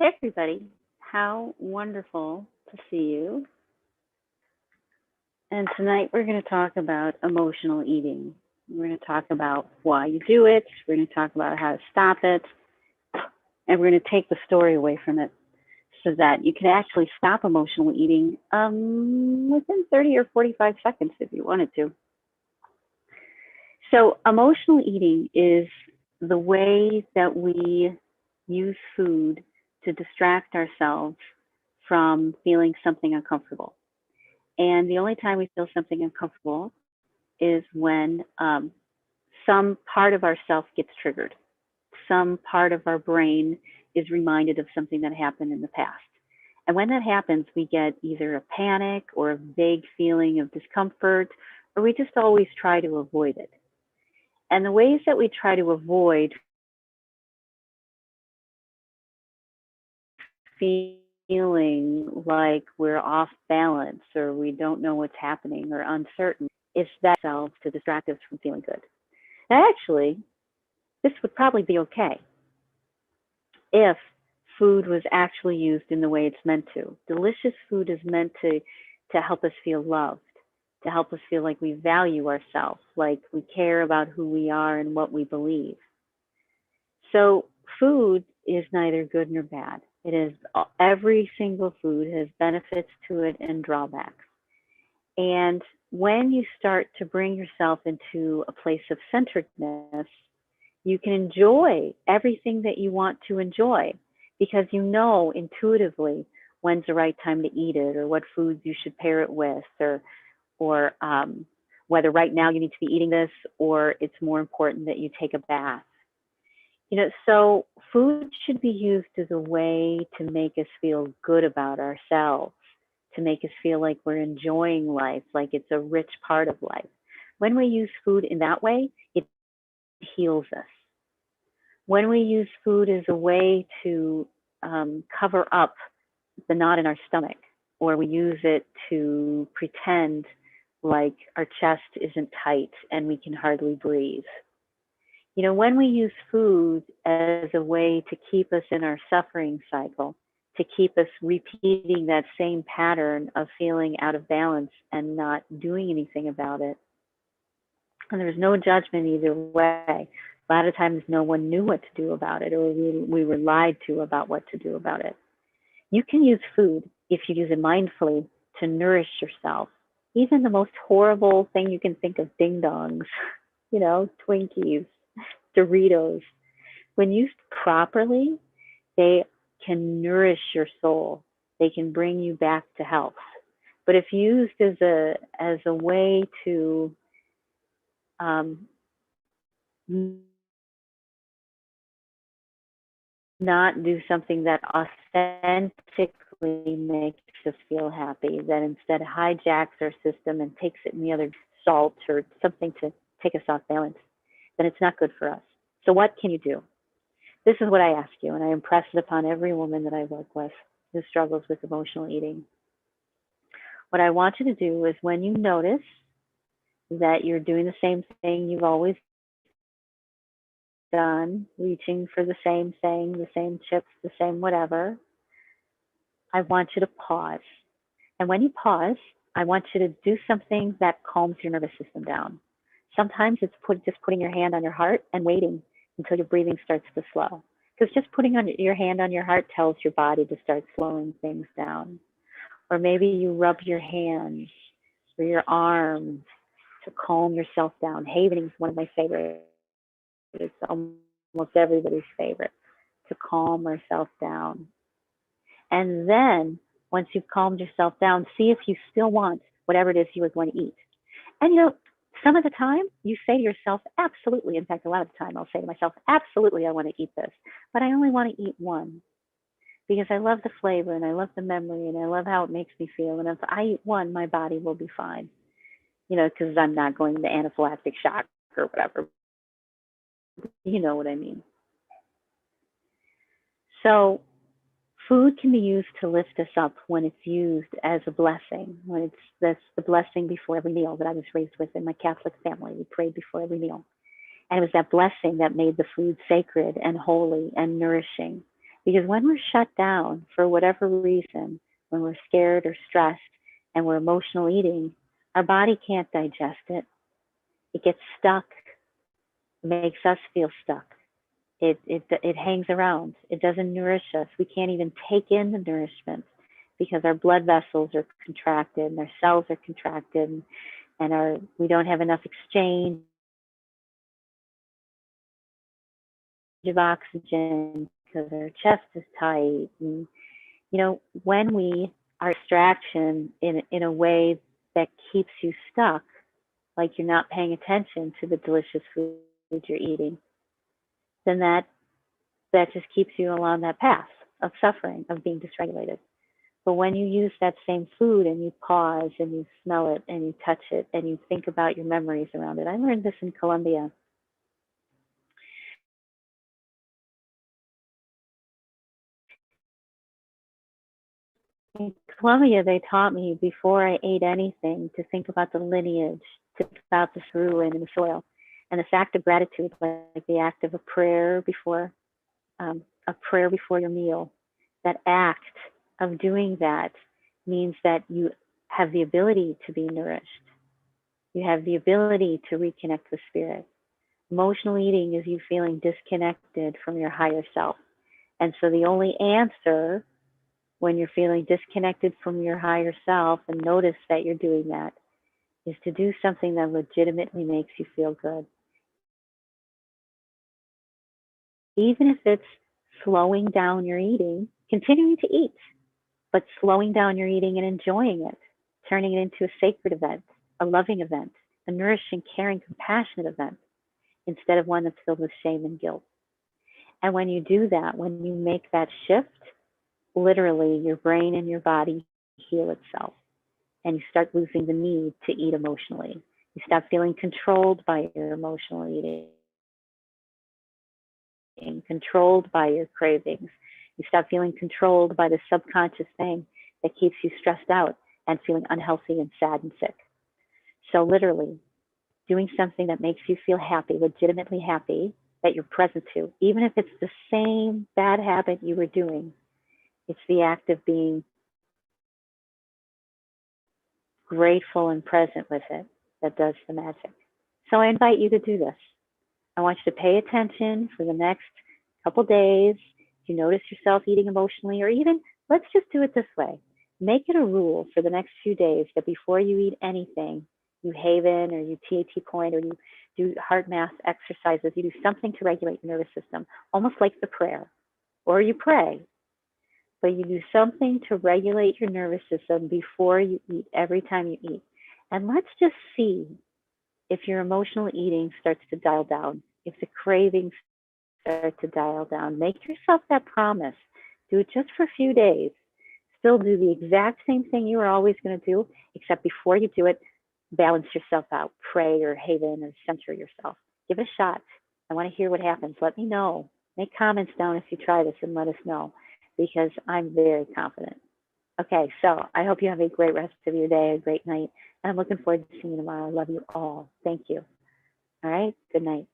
Hey, everybody. How wonderful to see you. And tonight we're going to talk about emotional eating. We're going to talk about why you do it. We're going to talk about how to stop it. And we're going to take the story away from it so that you can actually stop emotional eating within 30 or 45 seconds if you wanted to. So, emotional eating is the way that we use food to distract ourselves from feeling something uncomfortable. And the only time we feel something uncomfortable is when some part of ourself gets triggered. Some part of our brain is reminded of something that happened in the past. And when that happens, we get either a panic or a vague feeling of discomfort, or we just always try to avoid it. And the ways that we try to avoid feeling like we're off balance or we don't know what's happening or uncertain is that ourselves to distract us from feeling good. Now, actually, this would probably be okay if food was actually used in the way it's meant to. Delicious food is meant to help us feel loved, to help us feel like we value ourselves, like we care about who we are and what we believe. So food is neither good nor bad. It is every single food has benefits to it and drawbacks. And when you start to bring yourself into a place of centeredness, you can enjoy everything that you want to enjoy because you know intuitively when's the right time to eat it or what foods you should pair it with or whether right now you need to be eating this or it's more important that you take a bath. So food should be used as a way to make us feel good about ourselves, to make us feel like we're enjoying life, like it's a rich part of life. When we use food in that way, it heals us. When we use food as a way to cover up the knot in our stomach, or we use it to pretend like our chest isn't tight and we can hardly breathe. When we use food as a way to keep us in our suffering cycle, to keep us repeating that same pattern of feeling out of balance and not doing anything about it, and there's no judgment either way. A lot of times no one knew what to do about it, or we were lied to about what to do about it. You can use food, if you use it mindfully, to nourish yourself. Even the most horrible thing you can think of, ding dongs, Twinkies, Doritos, when used properly, they can nourish your soul. They can bring you back to health. But if used as a way to um, not do something that authentically makes us feel happy, that instead hijacks our system and takes it in the other salt or something to take us off balance, then it's not good for us. So what can you do? This is what I ask you, and I impress it upon every woman that I work with who struggles with emotional eating. What I want you to do is when you notice that you're doing the same thing you've always done, reaching for the same thing, the same chips, the same whatever, I want you to pause. And when you pause, I want you to do something that calms your nervous system down. Sometimes it's just putting your hand on your heart and waiting until your breathing starts to slow. Because just putting your hand on your heart tells your body to start slowing things down. Or maybe you rub your hands or your arms to calm yourself down. Havening is one of my favorites. It's almost everybody's favorite, to calm ourselves down. And then once you've calmed yourself down, see if you still want whatever it is you were going to eat. And some of the time you say to yourself, absolutely. In fact, a lot of the time I'll say to myself, absolutely, I want to eat this, but I only want to eat one because I love the flavor and I love the memory and I love how it makes me feel. And if I eat one, my body will be fine, because I'm not going into anaphylactic shock or whatever. You know what I mean? So food can be used to lift us up when it's used as a blessing, when that's the blessing before every meal that I was raised with in my Catholic family. We prayed before every meal. And it was that blessing that made the food sacred and holy and nourishing Because when we're shut down for whatever reason, when we're scared or stressed and we're emotional eating, our body can't digest it. It gets stuck. It makes us feel stuck. It hangs around. It doesn't nourish us. We can't even take in the nourishment because our blood vessels are contracted and our cells are contracted and we don't have enough exchange of oxygen because our chest is tight. And, when we are distraction in a way that keeps you stuck, like you're not paying attention to the delicious food you're eating, then that just keeps you along that path of suffering, of being dysregulated. But when you use that same food and you pause and you smell it and you touch it and you think about your memories around it. I learned this in Colombia. In Colombia, they taught me before I ate anything to think about the lineage, to think about the ruin in the soil, and this act of gratitude, like the act of a prayer before your meal. That act of doing that means that you have the ability to be nourished. You have the ability to reconnect with spirit. Emotional eating is you feeling disconnected from your higher self. And so the only answer when you're feeling disconnected from your higher self, and notice that you're doing that, is to do something that legitimately makes you feel good. Even if it's slowing down your eating, continuing to eat, but slowing down your eating and enjoying it, turning it into a sacred event, a loving event, a nourishing, caring, compassionate event, instead of one that's filled with shame and guilt. And when you do that, when you make that shift, literally your brain and your body heal itself. And you start losing the need to eat emotionally. You stop feeling controlled by your emotional eating, controlled by your cravings. You stop feeling controlled by the subconscious thing that keeps you stressed out and feeling unhealthy and sad and sick. So literally, doing something that makes you feel happy, legitimately happy, that you're present to, even if it's the same bad habit you were doing, it's the act of being grateful and present with it that does the magic. So I invite you to do this. I want you to pay attention for the next couple days. If you notice yourself eating emotionally, or even let's just do it this way. Make it a rule for the next few days that before you eat anything, you haven or you TAT point or you do heart math exercises, you do something to regulate your nervous system, almost like the prayer, or you pray, but you do something to regulate your nervous system before you eat, every time you eat. And let's just see if your emotional eating starts to dial down, if the cravings start to dial down. Make yourself that promise. Do it just for a few days. Still do the exact same thing you were always going to do, except before you do it, balance yourself out. Pray or haven or center yourself. Give it a shot. I want to hear what happens. Let me know. Make comments down if you try this and let us know, because I'm very confident. Okay, so I hope you have a great rest of your day, a great night. And I'm looking forward to seeing you tomorrow. I love you all. Thank you. All right, good night.